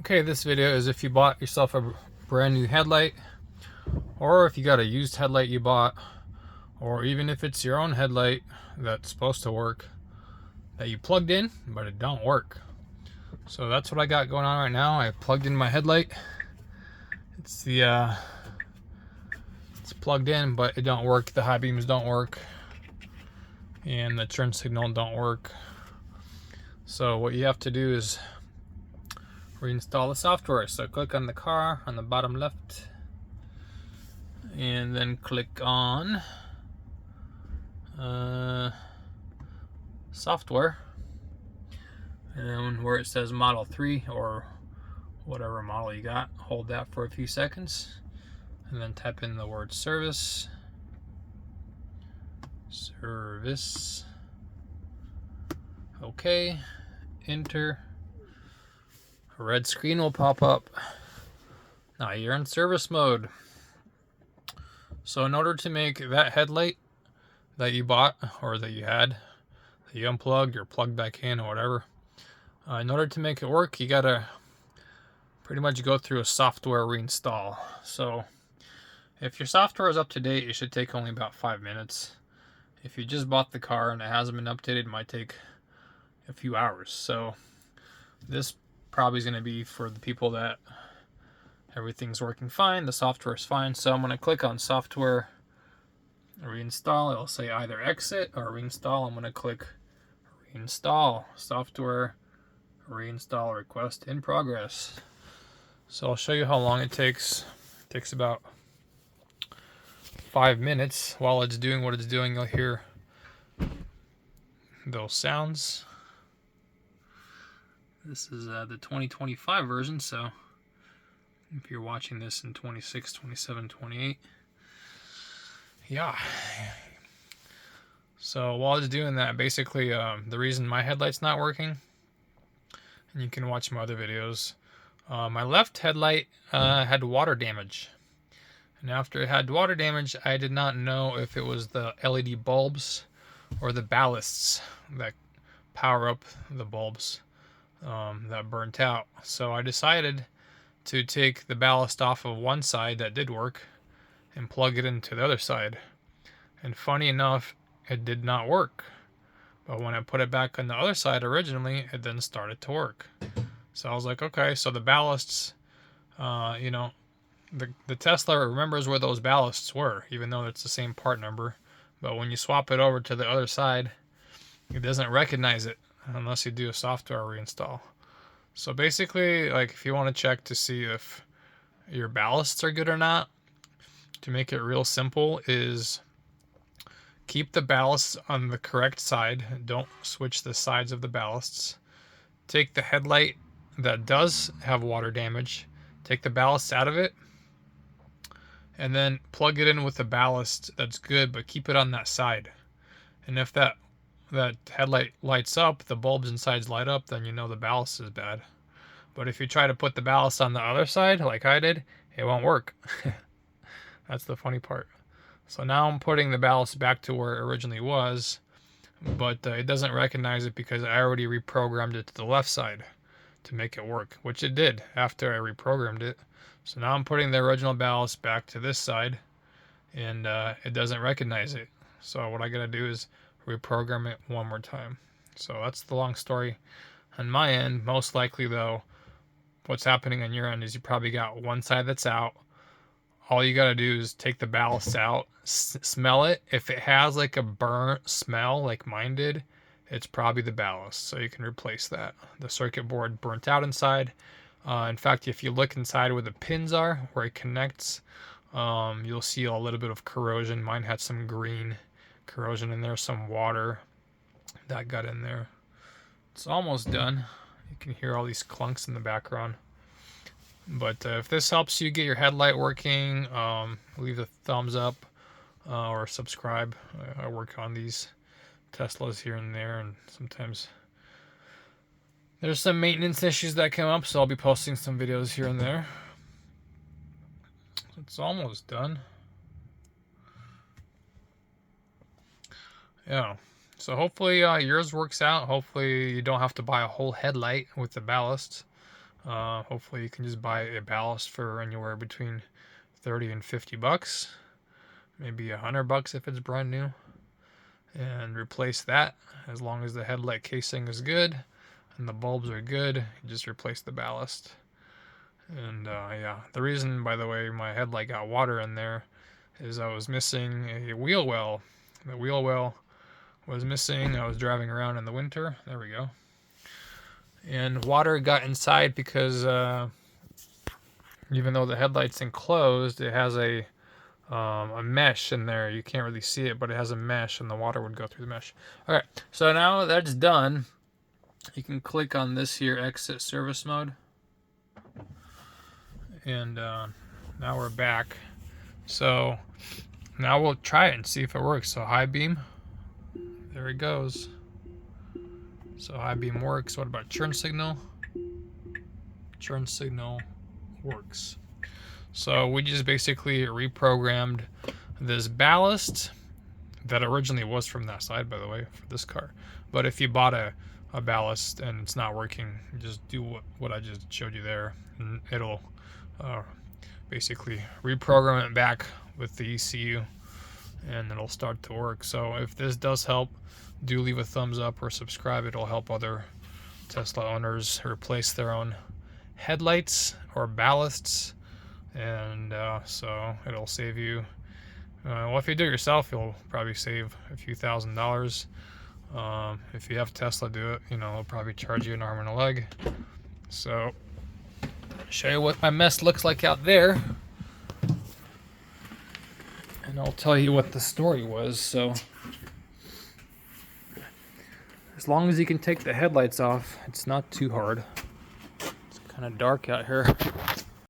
Okay, this video is if you bought yourself a brand new headlight, or if you got a used headlight you bought, or even if it's your own headlight that's supposed to work, that you plugged in, but it don't work. So that's what I got going on right now. I plugged in my headlight. It's it's plugged in, but it don't work. The high beams don't work, and the turn signal don't work. So what you have to do is reinstall the software. So click on the car on the bottom left, and then click on software, and where it says Model 3 or whatever model you got, hold that for a few seconds, and then type in the word service. Okay, enter. A red screen will pop up. Now you're in service mode. So in order to make that headlight that you bought or that you had, that you unplugged or plugged back in or whatever, in order to make it work, you gotta pretty much go through a software reinstall. So if your software is up to date, it should take only about 5 minutes. If you just bought the car and it hasn't been updated, it might take a few hours. So this probably is going to be for the people that everything's working fine, the software is fine. So I'm going to click on software reinstall. It'll say either exit or reinstall. I'm going to click reinstall. Software reinstall request in progress. So I'll show you how long it takes. It takes about 5 minutes. While it's doing what it's doing, you'll hear those sounds. This is the 2025 version, so if you're watching this in 26, 27, 28, yeah. So while it's doing that, basically the reason my headlight's not working, and you can watch my other videos, my left headlight had water damage. And after it had water damage, I did not know if it was the LED bulbs or the ballasts that power up the bulbs that burnt out. So I decided to take the ballast off of one side that did work and plug it into the other side. And funny enough, it did not work. But when I put it back on the other side originally, it then started to work. So I was like, okay, so the ballasts, the Tesla remembers where those ballasts were, even though it's the same part number. But when you swap it over to the other side, it doesn't recognize it unless you do a software reinstall. So basically, like if you want to check to see if your ballasts are good or not, to make it real simple is keep the ballasts on the correct side. Don't switch the sides of the ballasts. Take the headlight that does have water damage, take the ballasts out of it, and then plug it in with the ballast that's good, but keep it on that side. And if that headlight lights up, the bulbs inside light up, then you know the ballast is bad. But if you try to put the ballast on the other side, like I did, it won't work. That's the funny part. So now I'm putting the ballast back to where it originally was, but it doesn't recognize it because I already reprogrammed it to the left side to make it work, which it did after I reprogrammed it. So now I'm putting the original ballast back to this side, and it doesn't recognize it. So what I gotta do is reprogram it one more time. So that's the long story on my end. Most likely though, what's happening on your end is you probably got one side that's out. All you gotta do is take the ballast out, smell it. If it has like a burnt smell like mine did, it's probably the ballast, so you can replace that. The circuit board burnt out inside. In fact, if you look inside where the pins are, where it connects, you'll see a little bit of corrosion. Mine had some green corrosion in there, some water that got in there. It's almost done. You can hear all these clunks in the background. But if this helps you get your headlight working, leave a thumbs up or subscribe. I work on these Teslas here and there, and sometimes there's some maintenance issues that come up, so I'll be posting some videos here and there. It's almost done. Yeah. So hopefully yours works out. Hopefully you don't have to buy a whole headlight with the ballast. Hopefully you can just buy a ballast for anywhere between 30 and 50 bucks, maybe $100 if it's brand new, and replace that. As long as the headlight casing is good and the bulbs are good, you just replace the ballast. And yeah, the reason, by the way, my headlight got water in there is I was missing a wheel well. The wheel well was missing. I was driving around in the winter. There we go. And water got inside because even though the headlight's enclosed, it has a mesh in there. You can't really see it, but it has a mesh, and the water would go through the mesh. All right, so now that's done, you can click on this here, exit service mode, and now we're back. So now we'll try it and see if it works. So high beam, there it goes. So high beam works. What about turn signal? Turn signal works. So we just basically reprogrammed this ballast that originally was from that side, by the way, for this car. But if you bought a ballast and it's not working, just do what I just showed you there, and it'll basically reprogram it back with the ECU, and it'll start to work. So if this does help, do leave a thumbs up or subscribe. It'll help other Tesla owners replace their own headlights or ballasts, and so it'll save you. Well, if you do it yourself, you'll probably save a few $1,000s. If you have Tesla do it, it'll probably charge you an arm and a leg. So, show you what my mess looks like out there, and I'll tell you what the story was. So, as long as you can take the headlights off, it's not too hard. It's kind of dark out here.